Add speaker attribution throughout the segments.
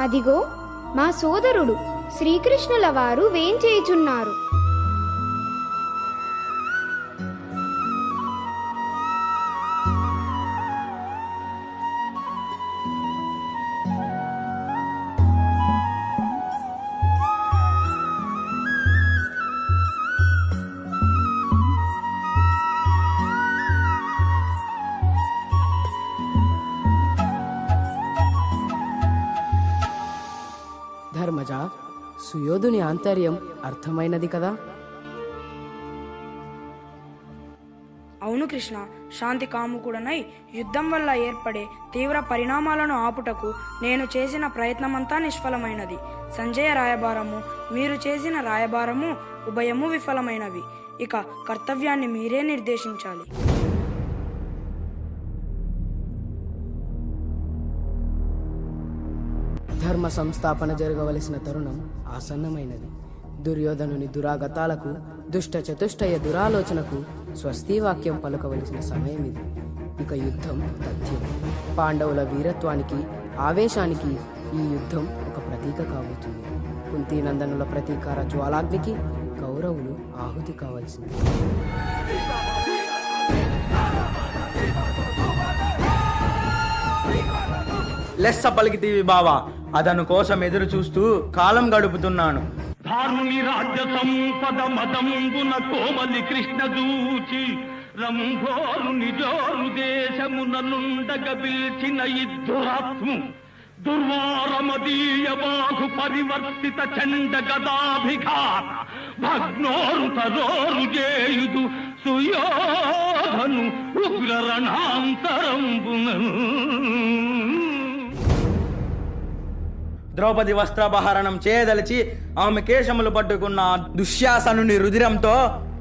Speaker 1: అదిగో మా సోదరుడు శ్రీకృష్ణుల వారు వేంచేయుచున్నారు.
Speaker 2: ధర్మజ, సుయోధుని ఆంతర్యం అర్థమైనది కదా?
Speaker 3: అవును కృష్ణ, శాంతి కాముకుడనై యుద్ధం వల్ల ఏర్పడే తీవ్ర పరిణామాలను ఆపుటకు నేను చేసిన ప్రయత్నమంతా నిష్ఫలమైనది. సంజయ రాయబారము, మీరు చేసిన రాయబారము ఉభయము విఫలమైనవి. ఇక కర్తవ్యాన్ని మీరే నిర్దేశించాలి.
Speaker 2: ధర్మ సంస్థాపన జరగవలసిన తరుణం ఆసన్నమైనది. దుర్యోధనుని దురాగతాలకు, దుష్ట చతుష్టయ దురాలోచనకు స్వస్తివాక్యం పలుకవలసిన సమయం ఇది. ఇక యుద్ధం తథ్యం. పాండవుల వీరత్వానికి, ఆవేశానికి ఈ యుద్ధం ఒక ప్రతీక కాబోతుంది. కుంతీనందనుల ప్రతీకార జ్వాలాగ్నికి కౌరవులు ఆహుతి కావాల్సింది.
Speaker 4: లెస్స పలికితీవి బావా, అతను కోసం ఎదురు చూస్తూ కాలం గడుపుతున్నాను.
Speaker 5: ధారుని రాజ్య సంపద మదంబున కోమలి కృష్ణ దూచి రంభోరు నిజోరు దేశముననుండగ పిల్చిన ఇద్దురాత్ము దుర్వారమదీయ బాహు పరివర్తిత చండ గదాభిఘాత భగ్నోరు తరోరు చేయుదు సుయోధను ఉగ్ర రణాంతరంబునను.
Speaker 4: ద్రౌపది వస్త్రాపహరణం చేయదలిచి ఆమె కేశములు పట్టుకున్న దుశ్శాసనుని రుధిరంతో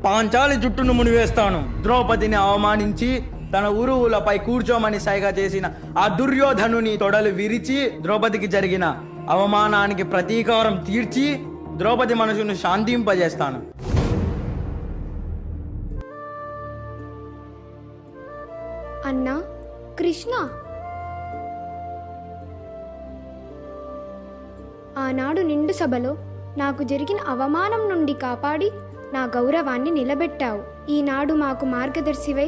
Speaker 4: పాంచాలి జుట్టును మునివేస్తాను. ద్రౌపదిని అవమానించి తన ఉరువులపై కూర్చోమని సైగ చేసిన ఆ దుర్యోధనుని తొడలు విరిచి ద్రౌపదికి జరిగిన అవమానానికి ప్రతీకారం తీర్చి ద్రౌపది మనసును శాంతింపజేస్తాను.
Speaker 1: అన్నా కృష్ణ, ఆనాడు నిండు సభలో నాకు జరిగిన అవమానం నుండి కాపాడి నా గౌరవాన్ని నిలబెట్టావు. ఈనాడు మాకు మార్గదర్శివై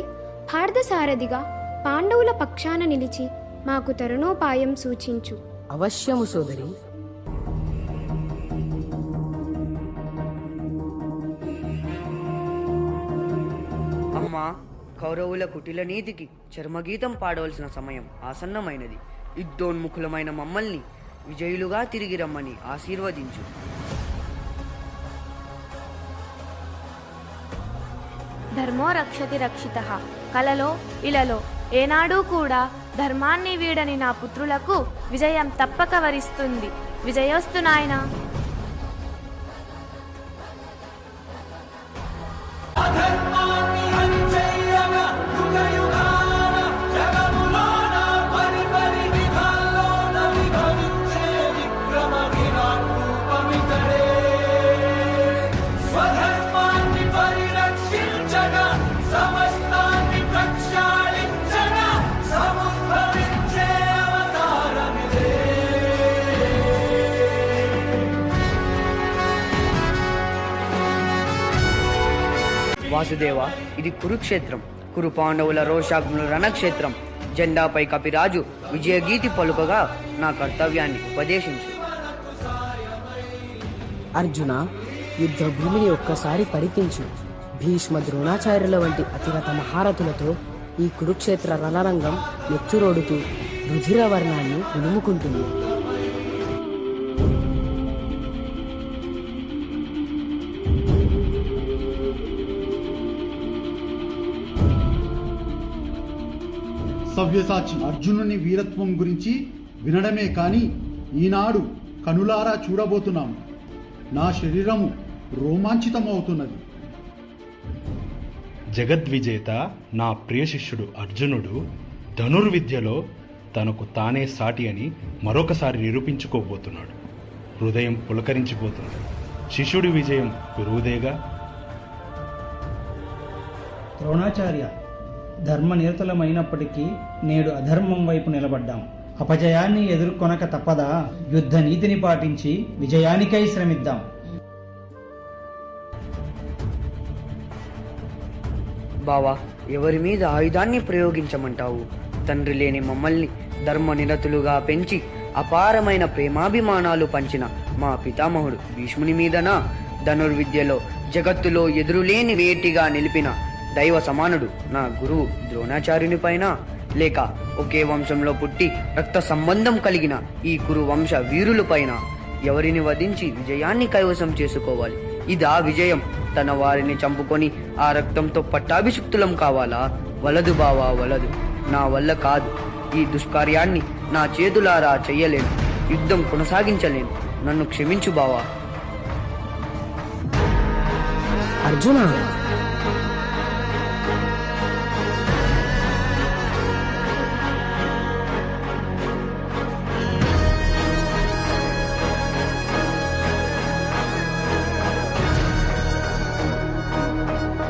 Speaker 1: పార్థసారథిగా పాండవుల పక్షాన నిలిచి మాకు తరుణోపాయం సూచించు.
Speaker 2: అవశ్యము సోదరి.
Speaker 6: అమ్మా, కౌరవుల కుటిల నీతికి చర్మగీతం పాడవలసిన సమయం ఆసన్నమైనది. యుద్ధోన్ముఖులమైన మమ్మల్ని విజయులుగా తిరిగి రమ్మని ఆశీర్వదించు.
Speaker 7: ధర్మో రక్షతి రక్షితః. కలలో ఇలలో ఏనాడూ కూడా ధర్మాన్ని వీడని నా పుత్రులకు విజయం తప్పక వరిస్తుంది. విజయోస్తు నాయనా.
Speaker 6: వాసుదేవ, ఇది కురుక్షేత్రం. కురు పాండవుల రోషాగ్నుల రణక్షేత్రం. జెండాపై కపిరాజు విజయగీతి పలుకగా నా కర్తవ్యాన్ని ఉపదేశించు.
Speaker 2: అర్జున, యుద్ధ భూమిని ఒక్కసారి పరికించు. భీష్మ ద్రోణాచార్యుల వంటి అతిరథ మహారథులతో ఈ కురుక్షేత్ర రణరంగం నెత్తురోడుతూ రుధిర వర్ణాన్ని విలుముకుంటుంది.
Speaker 8: సవ్యసాచి అర్జునుని వీరత్వం గురించి వినడమే కాని ఈనాడు కనులారా చూడబోతున్నాము. నా శరీరము రోమాంచితమవుతున్నది.
Speaker 9: జగద్విజేత నా ప్రియ శిష్యుడు అర్జునుడు ధనుర్విద్యలో తనకు తానే సాటి అని మరొకసారి నిరూపించుకోబోతున్నాడు. హృదయం పులకరించిపోతున్నాడు. శిష్యుడి విజయం గురువుదేగా.
Speaker 10: ద్రోణాచార్య, ధర్మనిరతులమైనప్పటికీ నేడు అధర్మం వైపు నిలబడ్డాం. అపజయాన్ని ఎదుర్కొనక తప్పదా? యుద్ధ నీతిని పాటించి విజయానికై శ్రమిద్దాం.
Speaker 6: బావా, ఎవరి మీద ఆయుధాన్ని ప్రయోగించమంటావు? తండ్రి లేని మమ్మల్ని ధర్మనిరతులుగా పెంచి అపారమైన ప్రేమాభిమానాలు పంచిన మా పితామహుడు భీష్ముని మీదనా? ధనుర్విద్యలో జగత్తులో ఎదురులేని వేటిగా నిలిపిన దైవ సమానుడు నా గురువు ద్రోణాచార్యుని పైన? లేక ఒకే వంశంలో పుట్టి రక్త సంబంధం కలిగిన ఈ కురు వంశ వీరులపైన? ఎవరిని వధించి విజయాన్ని కైవసం చేసుకోవాలి? ఇదా విజయం? తన వారిని చంపుకొని ఆ రక్తంతో పట్టాభిషిక్తులం కావాలా? వలదు బావా, వలదు. నా వల్ల కాదు. ఈ దుష్కార్యాన్ని నా చేతులారా చెయ్యలేను. యుద్ధం కొనసాగించలేను. నన్ను క్షమించు బావా.
Speaker 2: అర్జున,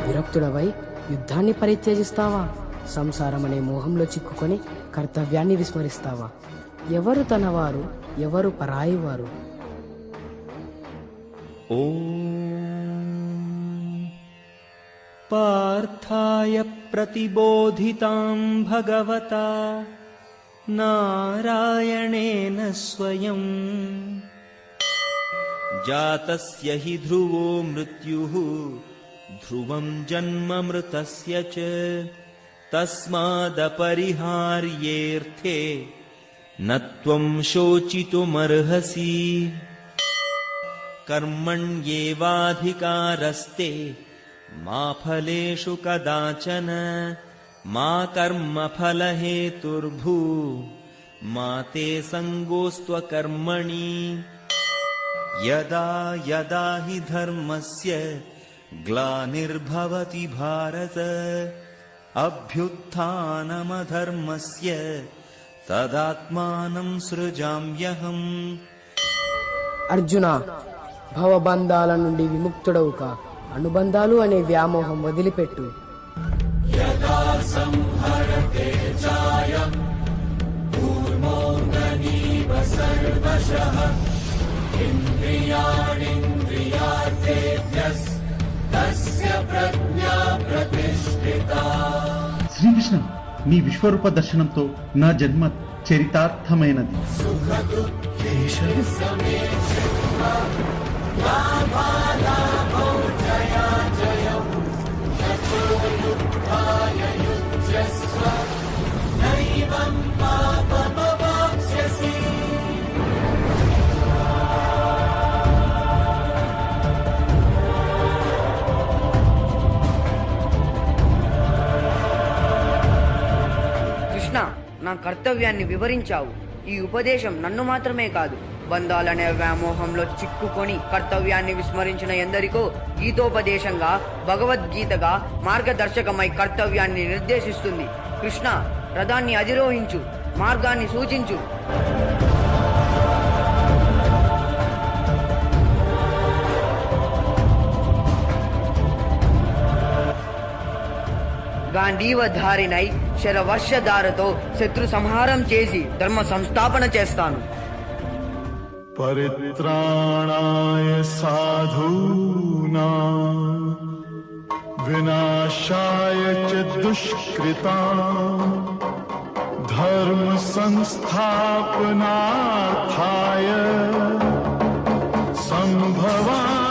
Speaker 2: విరక్తుడవై యుద్ధాన్ని పరిత్యజిస్తావా? సంసారం అనే మోహంలో చిక్కుకొని కర్తవ్యాన్ని విస్మరిస్తావా? ఎవరు తనవారు, ఎవరు పరాయివారు?
Speaker 11: పార్థాయ ప్రతిబోధితాం భగవతా నారాయణేన స్వయం జాతస్య హి ధ్రువో మృత్యుః ధ్రువం జన్మ మృతస్య చ తస్మాదపరిహార్యేర్థే నత్వం శోచితుమర్హసి కర్మణ్యేవాధికారస్తే మా ఫలేషు కదాచన మా కర్మఫలహేతుర్భూ మా తే సంగోస్త్వకర్మణి యదా యదా హి ధర్మస్య గ్లానిర్భవతి భారత అభ్యుత్థానమధర్మస్య తదాత్మానం సృజామ్యహం.
Speaker 2: అర్జున, భవబంధాల నుండి విముక్తుడవు కా. అనుబంధాలు అనే వ్యామోహం వదిలిపెట్టు.
Speaker 8: శ్రీకృష్ణ, నీ విశ్వరూప దర్శనంతో నా జన్మ చరితార్థమైనది.
Speaker 6: కృష్ణ, నా కర్తవ్యాన్ని వివరించావు. ఈ ఉపదేశం నన్ను మాత్రమే కాదు, బంధాలనే వ్యామోహంలో చిక్కుకొని కర్తవ్యాన్ని విస్మరించిన ఎందరికో గీతోపదేశంగా, భగవద్గీతగా మార్గదర్శకమై కర్తవ్యాన్ని నిర్దేశిస్తుంది. కృష్ణ, రథాన్ని అధిరోహించు, మార్గాన్ని సూచించు. గాంధీవధారినై శరవర్షధారతో శత్రు సంహారం చేసి ధర్మ సంస్థాపన చేస్తాను.
Speaker 12: పరిత్రాణాయ సాధూనాం వినాశాయ చ దుష్కృతాం ధర్మ సంస్థాపనార్థాయ సంభవామి